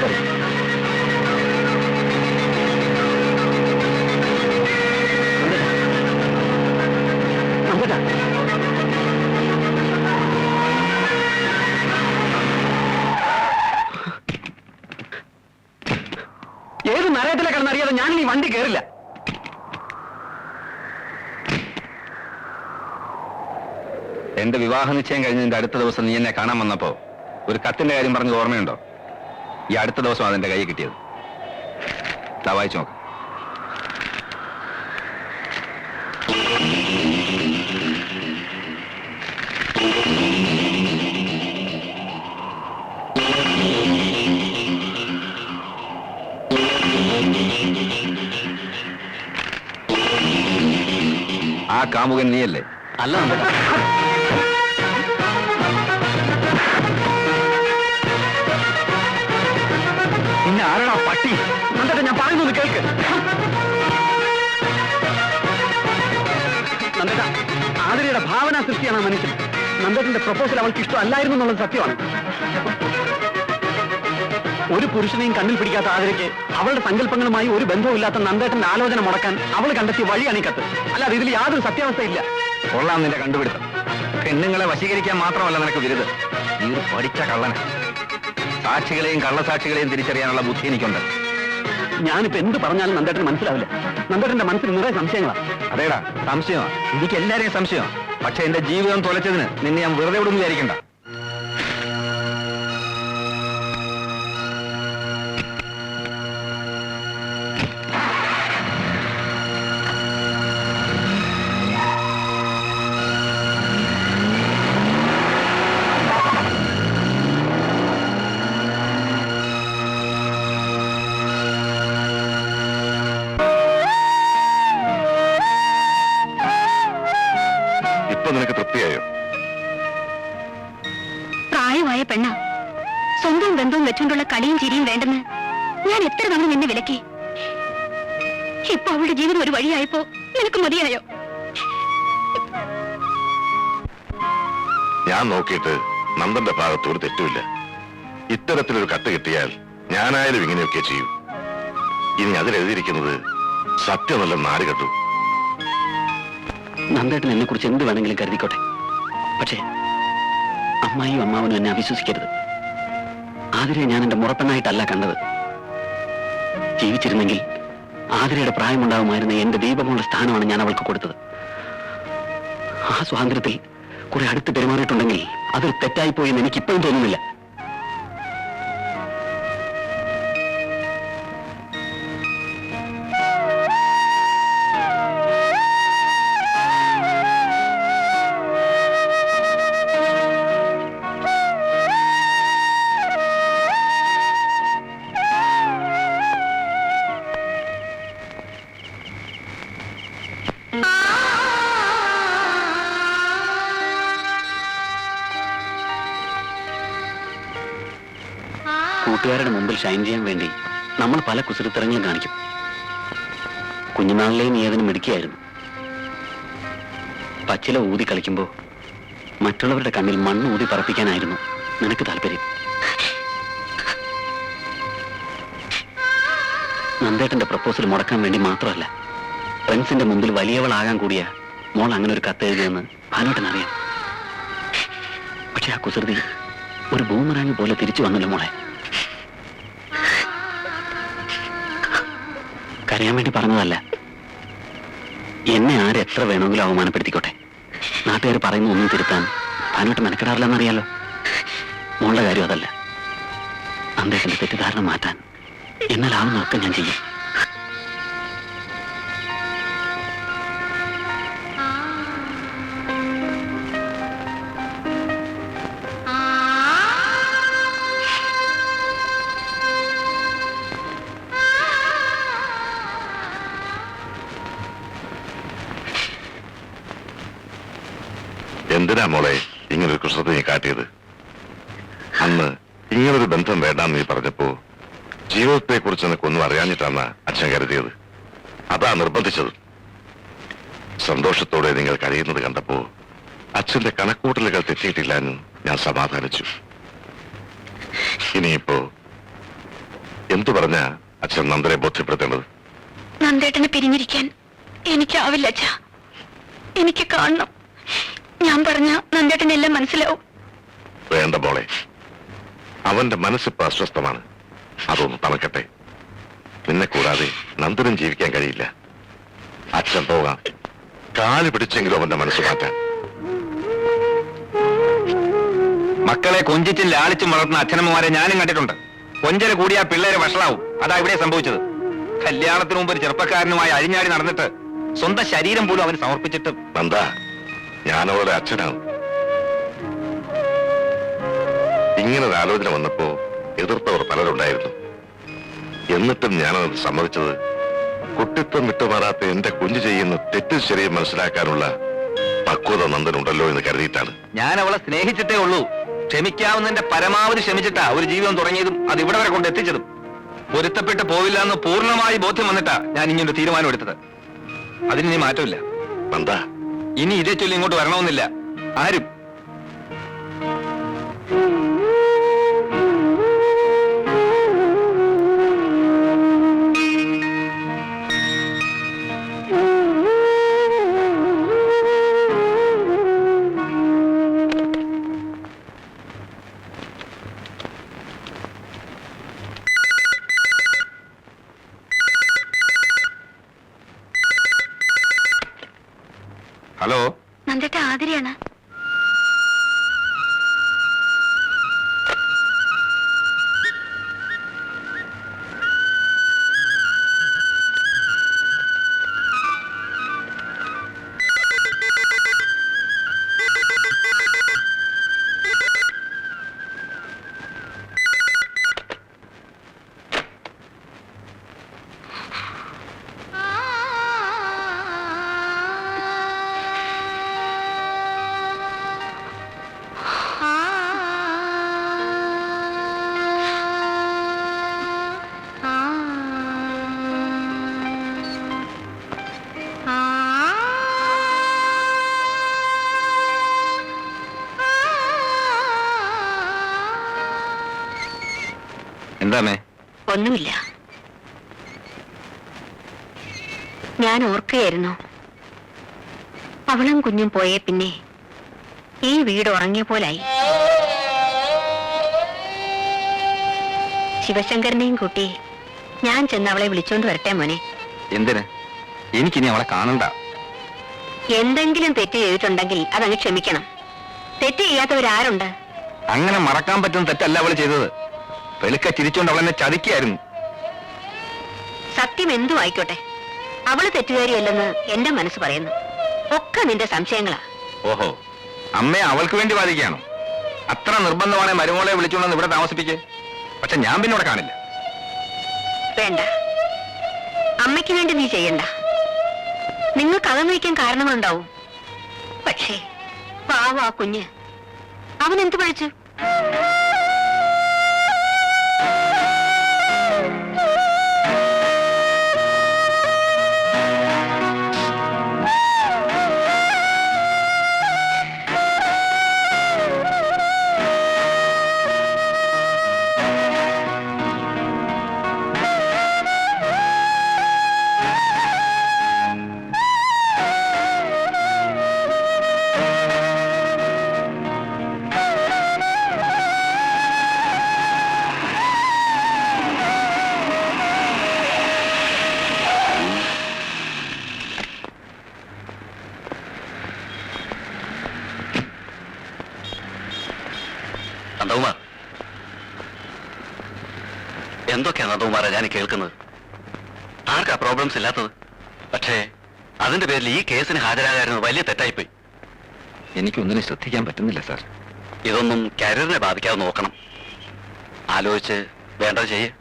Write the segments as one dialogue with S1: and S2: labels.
S1: പോയി പറയും. ഏത് നരകത്തിലെ കിടന്നറിയാതെ ഞാൻ ഈ വണ്ടി കയറില്ല.
S2: എന്റെ വിവാഹ നിശ്ചയം കഴിഞ്ഞതിന്റെ അടുത്ത ദിവസം നീ എന്നെ കാണാൻ വന്നപ്പോ ഒരു കത്തിന്റെ കാര്യം പറഞ്ഞത് ഓർമ്മയുണ്ടോ? ഈ അടുത്ത ദിവസം അതെന്റെ കൈ കിട്ടിയത്. വായിച്ചു നോക്ക്. ആ കാമുകൻ നീയല്ലേ?
S1: അല്ല, പിന്നെ ആരാടാ പട്ടി? നന്ദേട്ട, ഞാൻ പറയുന്നത് കേൾക്ക്. നന്ദേട്ട, ആതിരയുടെ ഭാവന സൃഷ്ടിയാണ് ആ മനുഷ്യൻ. നന്ദേട്ടന്റെ പ്രപ്പോസൽ അവൾക്ക് ഇഷ്ടമല്ലായിരുന്നു എന്നുള്ളത് സത്യമാണ്. ഒരു പുരുഷനെയും കണ്ണിൽ പിടിക്കാത്ത ആതിരയ്ക്ക് അവളുടെ സങ്കല്പങ്ങളുമായി ഒരു ബന്ധവുമില്ലാത്ത നന്ദേട്ടന്റെ ആലോചന മുടക്കാൻ അവൾ കണ്ടെത്തിയ വഴിയാണ് ഈ കത്ത്. അല്ലാതെ ഇതിൽ യാതൊരു സത്യാവസ്ഥയില്ല.
S2: കൊള്ളാം നിന്റെ കണ്ടുപിടുത്തം. പെണ്ണുങ്ങളെ വശീകരിക്കാൻ മാത്രമല്ല നിനക്ക് വിരുത്. നീ ഒരു പഠിച്ച കള്ളന. സാക്ഷികളെയും കള്ളസാക്ഷികളെയും തിരിച്ചറിയാനുള്ള ബുദ്ധി എനിക്കുണ്ട്.
S1: ഞാനിപ്പോ എന്ത് പറഞ്ഞാലും നന്ദേട്ടന് മനസ്സിലാവില്ല. നന്ദേട്ടന്റെ മനസ്സിൽ നിറയെ സംശയങ്ങളാ.
S2: അതേടാ, സംശയമാ. എനിക്ക് എല്ലാരെയും സംശയമാ. പക്ഷെ എന്റെ ജീവിതം തൊലച്ചതിന് നിന്നെ ഞാൻ വെറുതെ വിടുന്നു വിചാരിക്കണ്ട.
S3: നിനക്ക് തൃപ്തിയായോ?
S4: പ്രായമായ പെണ്ണ, സ്വന്തം ബന്ധവും വെച്ചുകൊണ്ടുള്ള കളിയും ചിരിയും വേണ്ടെന്ന് ഞാൻ എത്ര തവണ നിന്നെ വിലക്കി. ഇപ്പൊ അവളുടെ ജീവിതം ഒരു വഴിയായപ്പോ നിനക്ക് മതിയായോ?
S3: ഞാൻ നോക്കിയിട്ട് നന്ദന്റെ ഭാഗത്ത് ഒരു തെറ്റുമില്ല. ഇത്തരത്തിലൊരു കത്ത് കിട്ടിയാൽ ഞാനായാലും ഇങ്ങനെയൊക്കെ ചെയ്യും. ഇനി അതിലെഴുതിയിരിക്കുന്നത് സത്യമല്ല, നാട് കെട്ടു.
S1: നന്ദേട്ടൻ എന്നെ കുറിച്ച് എന്ത് വേണമെങ്കിലും കരുതിക്കോട്ടെ. പക്ഷേ അമ്മായിയും അമ്മാവനും എന്നെ അവിശ്വസിക്കരുത്. ആതിരയെ ഞാൻ എന്റെ മുറപ്പെണ്ണായിട്ടല്ല കണ്ടത്. ജീവിച്ചിരുന്നെങ്കിൽ ആതിരയുടെ പ്രായമുണ്ടാവുമായിരുന്ന എന്റെ ദീപമുള്ള സ്ഥാനമാണ് ഞാൻ അവൾക്ക് കൊടുത്തത്. ആ സ്വാതന്ത്ര്യത്തിൽ കുറെ അടുത്ത് പെരുമാറിയിട്ടുണ്ടെങ്കിൽ അതൊരു തെറ്റായിപ്പോയി എന്ന് എനിക്കിപ്പോഴും തോന്നുന്നില്ല. കൂട്ടുകാരുടെ മുമ്പിൽ ഷൈൻ ചെയ്യാൻ വേണ്ടി നമ്മൾ പല കുസൃത്തരങ്ങളും കാണിക്കും. കുഞ്ഞുനാളിലെ നീ അതിന് മിടുക്കിയായിരുന്നു. പച്ചില ഊതി കളിക്കുമ്പോൾ മറ്റുള്ളവരുടെ കണ്ണിൽ മണ്ണ് ഊതി പറപ്പിക്കാനായിരുന്നു നിനക്ക് താല്പര്യം. നന്ദേട്ടന്റെ പ്രപ്പോസൽ മുടക്കാൻ വേണ്ടി മാത്രമല്ല, ഫ്രണ്ട്സിന്റെ മുമ്പിൽ വലിയവളാകാൻ കൂടിയ മോൾ അങ്ങനെ ഒരു കത്ത് എഴുതിയെന്ന് ഭാനുട്ടനറിയാം. പക്ഷെ ആ കുസൃതി ഒരു ബൂമറാങ് പോലെ തിരിച്ചു വന്നല്ലോ മോളെ. കരയാൻ വേണ്ടി പറഞ്ഞതല്ല. എന്നെ ആരെത്ര വേണമെങ്കിലും അവമാനപ്പെടുത്തിക്കോട്ടെ, നാട്ടുകാർ പറയുന്ന ഒന്നും തിരുത്താൻ ഭാനുട്ട് മെനക്കെടാറില്ലെന്നറിയാലോ. മോളുടെ കാര്യം അതല്ല. നന്ദേട്ടന്റെ തെറ്റിദ്ധാരണ മാറ്റാൻ എന്നാലാവുന്നതൊക്കെ ഞാൻ ചെയ്യും.
S3: എന്തിനാ മോളെ ഇങ്ങനൊരു കുസൃതി നീ കാട്ടിയത്? അന്ന് ഇങ്ങനൊരു ബന്ധം വേണ്ടാന്ന് നീ പറഞ്ഞപ്പോ ജീവിതത്തെ കുറിച്ച് നിനക്കൊന്നും അറിയാഞ്ഞിട്ടാണ് അച്ഛൻ കരുതിയത്. അതാ നിർബന്ധിച്ചത്. സന്തോഷത്തോടെ നിങ്ങൾ കഴിയുന്നത് കണ്ടപ്പോ അച്ഛന്റെ കണക്കൂട്ടലുകൾ തെറ്റിയിട്ടില്ല എന്ന് ഞാൻ സമാധാനിച്ചു. ഇനിയിപ്പോ എന്തു പറഞ്ഞ അച്ഛൻ നന്ദനെ ബോധ്യപ്പെടുത്തേണ്ടത്?
S4: നന്ദേട്ടനെ പിരിഞ്ഞിരിക്കാൻ എനിക്കാവില്ല അച്ഛാ. എനിക്ക് കാണണം. ഞാൻ പറഞ്ഞ നന്ദേട്ടനെല്ലാം മനസ്സിലാവും.
S3: വേണ്ട മോളെ, അവന്റെ മനസ്സിപ്പോ അസ്വസ്ഥമാണ്. അതൊന്ന് തണുക്കട്ടെ. നിന്നെ കൂടാതെ നന്ദനും ജീവിക്കാൻ കഴിയില്ല. അച്ഛൻ പോകാം. കാല് പിടിച്ചെങ്കിലും അവന്റെ മനസ്സ് മാറ്റാൻ.
S2: മക്കളെ കൊഞ്ചിച്ചും ലാളിച്ചും വളർത്തുന്ന അച്ഛനമ്മമാരെ ഞാനും കണ്ടിട്ടുണ്ട്. കൊഞ്ചല് കൂടിയാ പിള്ളേരെ വഷളാവും. അതാ ഇവിടെ സംഭവിച്ചത്. കല്യാണത്തിന് മുമ്പ് ഒരു ചെറുപ്പക്കാരനുമായി അഴിഞ്ഞാടി നടന്നിട്ട് സ്വന്തം ശരീരം പോലും അവന് സമർപ്പിച്ചിട്ട്.
S3: നന്ദ, ഞാനവളുടെ അച്ഛനാണ്. ഇങ്ങനൊരു ആലോചന വന്നപ്പോ എതിർത്തവർ പലരുണ്ടായിരുന്നു. എന്നിട്ടും ഞാനത് സമ്മതിച്ചത് കുട്ടിത്വം വിട്ടുമാറാത്ത എന്റെ കുഞ്ഞു ചെയ്യുന്ന തെറ്റും ശരിയും മനസ്സിലാക്കാനുള്ള പക്വത നന്ദനുണ്ടല്ലോ എന്ന് കരുതിയിട്ടാണ്.
S2: ഞാൻ അവളെ സ്നേഹിച്ചിട്ടേ ഉള്ളൂ. ക്ഷമിക്കാവുന്നതിന്റെ പരമാവധി ക്ഷമിച്ചിട്ടാ ഒരു ജീവിതം തുടങ്ങിയതും അത് ഇവിടെ വരെ കൊണ്ട് എത്തിച്ചതും. പൊരുത്തപ്പെട്ട് പോവില്ല എന്ന് പൂർണ്ണമായി ബോധ്യം വന്നിട്ടാ ഞാൻ ഇങ്ങനൊരു തീരുമാനം എടുത്തത്. അതിന് ഇനി മാറ്റമില്ല.
S3: നന്ദ,
S2: ഇനി ഇതേ ചൊല്ലി ഇങ്ങോട്ട് വരണമെന്നില്ല ആരും. ഹലോ,
S4: നന്ദേട്ട ആതിരയാണ്.
S2: എന്താമേ?
S4: ഒന്നുമില്ല. ഞാൻ ഓർക്കുകയായിരുന്നു, അവളും കുഞ്ഞും പോയേ പിന്നെ ഈ വീട് ഉറങ്ങിയ പോലായി. ശിവശങ്കരനെയും കൂട്ടി ഞാൻ ചെന്ന് അവളെ വിളിച്ചോണ്ട് വരട്ടെ മോനെ.
S2: എന്തിന്? എനിക്കിനി അവളെ കാണണ്ട.
S4: എന്തെങ്കിലും തെറ്റ് ചെയ്തിട്ടുണ്ടെങ്കിൽ അതങ്ങ് ക്ഷമിക്കണം. തെറ്റ് ചെയ്യാത്തവരാരുണ്ട്?
S2: അങ്ങനെ മറക്കാൻ പറ്റുന്ന തെറ്റല്ല അവള് ചെയ്തത്. വെളുക്ക ചിരിച്ചോണ്ട് അവളെന്നെ ചതിക്കായിരുന്നു.
S4: സത്യം എന്തു ആയിക്കോട്ടെ, അവള് തെറ്റുകാരിയല്ലെന്ന് എന്റെ മനസ്സ് പറയുന്നു. ഒക്കെ നിന്റെ സംശയങ്ങളാ.
S2: ഓഹോ, അമ്മയെ അവൾക്ക് വേണ്ടി വാദിക്കുകയാണോ? അത്ര നിർബന്ധമാണെ മരുമോളെ വിളിച്ചോണ്ടെന്ന് ഇവിടെ താമസിപ്പിക്കേ. പക്ഷെ ഞാൻ പിന്നെ ഇവിടെ കാണില്ല.
S4: വേണ്ട, അമ്മയ്ക്ക് വേണ്ടി നീ ചെയ്യണ്ട. നിങ്ങൾക്ക് അകം വയ്ക്കാൻ കാരണങ്ങളുണ്ടാവും. പക്ഷേ പാവാ കുഞ്ഞ്, അവൻ എന്ത് പഴിച്ചു?
S1: നന്ദകുമാർ, എന്തൊക്കെയാ നന്ദകുമാരാ ഞാൻ കേൾക്കുന്നത്? ആർക്കാ പ്രോബ്ലംസ് ഇല്ലാത്തത്? പക്ഷേ അതിന്റെ പേരിൽ ഈ കേസിന് ഹാജരാകാരുന്നത് വലിയ തെറ്റായിപ്പോയി.
S2: എനിക്കൊന്നിനും ശ്രദ്ധിക്കാൻ പറ്റുന്നില്ല സാർ.
S1: ഇതൊന്നും കരിയറിനെ ബാധിക്കാതെ നോക്കണം. ആലോചിച്ച് വേണ്ടത് ചെയ്യേ.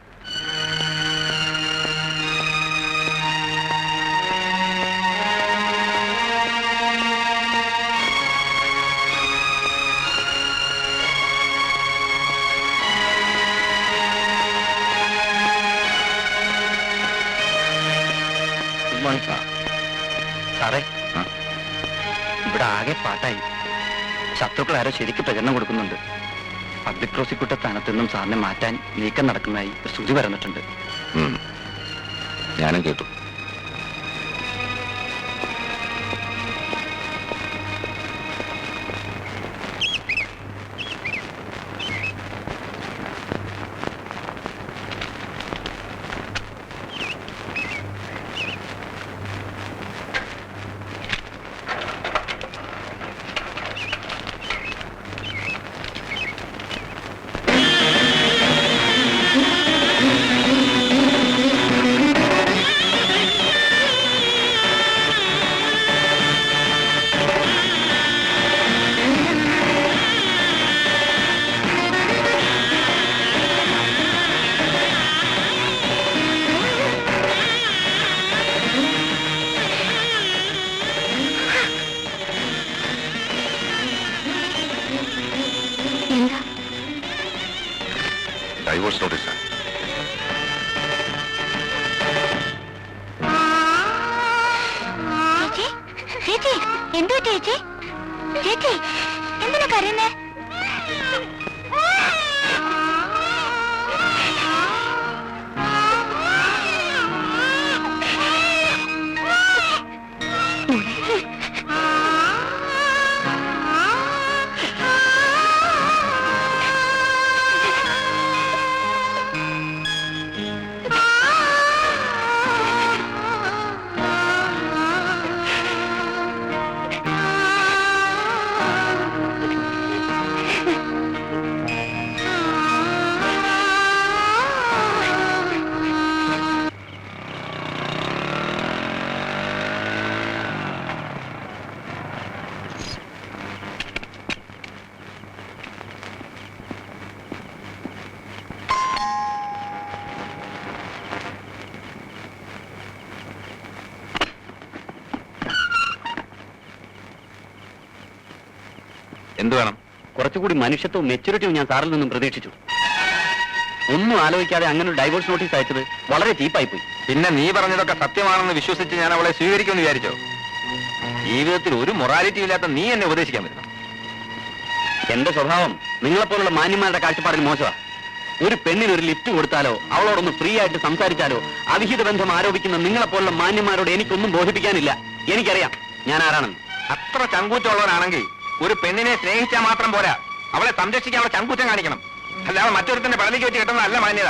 S1: സാറേ, ഇവിടെ ആകെ പാട്ടായി. ശത്രുക്കൾ ആരോ ശരിക്ക് പ്രചരണം കൊടുക്കുന്നുണ്ട്. പബ്ലിക് പ്രോസിക്യൂട്ടർ സ്ഥാനത്ത് നിന്നും സാറിനെ മാറ്റാൻ നീക്കം നടക്കുന്നതായി ശ്രുതി പറഞ്ഞിട്ടുണ്ട്.
S2: ഞാനും കേട്ടു.
S4: എന്താ?
S3: ഡൈവോഴ്സ് നോട്ടീസാ.
S4: ചേച്ചി, ചേച്ചി, എന്തോ ചേച്ചി? ചേച്ചി, എന്തിനാ കരയുന്നേ?
S2: എന്ത് വേണം?
S1: കുറച്ചുകൂടി മനുഷ്യത്വവും മെച്യൂരിറ്റിയും ഞാൻ സാറിൽ നിന്നും പ്രതീക്ഷിച്ചു. ഒന്നും ആലോചിക്കാതെ അങ്ങനെ ഒരു ഡൈവോഴ്സ് നോട്ടീസ് അയച്ചത് വളരെ ചീപ്പായി പോയി.
S2: പിന്നെ നീ പറഞ്ഞതൊക്കെ സത്യമാണെന്ന് വിശ്വസിച്ച് ഞാൻ അവളെ സ്വീകരിക്കുമെന്ന് വിചാരിച്ചോ? ജീവിതത്തിൽ ഒരു മൊറാലിറ്റി ഇല്ലാത്ത നീ എന്നെ ഉപദേശിക്കാൻ പറ്റുന്നു.
S1: എന്റെ സ്വഭാവം നിങ്ങളെപ്പോലുള്ള മാന്യന്മാരുടെ കാഴ്ചപ്പാടിൽ മോശമാണ്. ഒരു പെണ്ണിന് ഒരു ലിഫ്റ്റ് കൊടുത്താലോ അവളോടൊന്ന് ഫ്രീ ആയിട്ട് സംസാരിച്ചാലോ അവിഹിത ബന്ധം ആരോപിക്കുന്ന നിങ്ങളെപ്പോലുള്ള മാന്യന്മാരോട് എനിക്കൊന്നും ബോധിപ്പിക്കാനില്ല. എനിക്കറിയാം ഞാൻ ആരാണെന്ന്.
S2: അത്ര ചങ്കൂറ്റമുള്ളവരാണെങ്കിൽ ഒരു പെണ്ണിനെ സ്നേഹിച്ചാൽ മാത്രം പോരാ, അവളെ സംരക്ഷിക്കാനുള്ള ചങ്കൂറ്റം കാണിക്കണം. അല്ലാതെ മറ്റൊരുത്തിന്റെ പടലിക്ക് വെച്ച് കിട്ടുന്നതല്ല മാന്യത.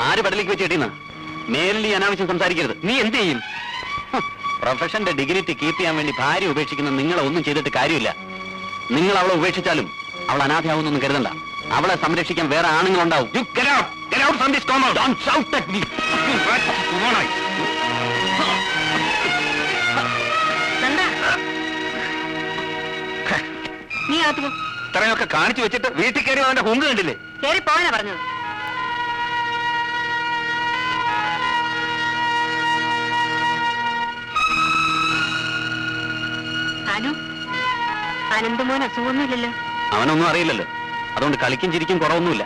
S1: ആര് പടലേക്ക് വെച്ച് കിട്ടിയെന്ന് മേലിൽ ഈ അനാവശ്യം സംസാരിക്കരുത്.
S2: നീ എന്ത് ചെയ്യും?
S1: പ്രൊഫഷന്റെ ഡിഗ്നിറ്റി കീപ്പ് ചെയ്യാൻ വേണ്ടി ഭാര്യ ഉപേക്ഷിക്കുന്ന നിങ്ങളെ ഒന്നും ചെയ്തിട്ട് കാര്യമില്ല. നിങ്ങൾ അവളെ ഉപേക്ഷിച്ചാലും അവൾ അനാഥയാവുന്നൊന്നും കരുതണ്ട. അവളെ സംരക്ഷിക്കാൻ വേറെ ആണുങ്ങളുണ്ടാവും.
S2: You get out! Get out from this compound!
S1: Don't shout at me.
S4: നീ അകത്ത് പോ.
S2: ഇത്രയൊക്കെ കാണിച്ചു വെച്ചിട്ട് വീട്ടിൽ കയറി അവന്റെ ഹുങ്ക് കണ്ടില്ലേ?
S4: കേറി പോകാനാ പറഞ്ഞത്. അനു, അനന്തമോൻ അസുഖമൊന്നുമില്ലല്ലോ?
S1: അവനൊന്നും അറിയില്ലല്ലോ. അതുകൊണ്ട് കളിക്കും ചിരിക്കും കുറവൊന്നുമില്ല.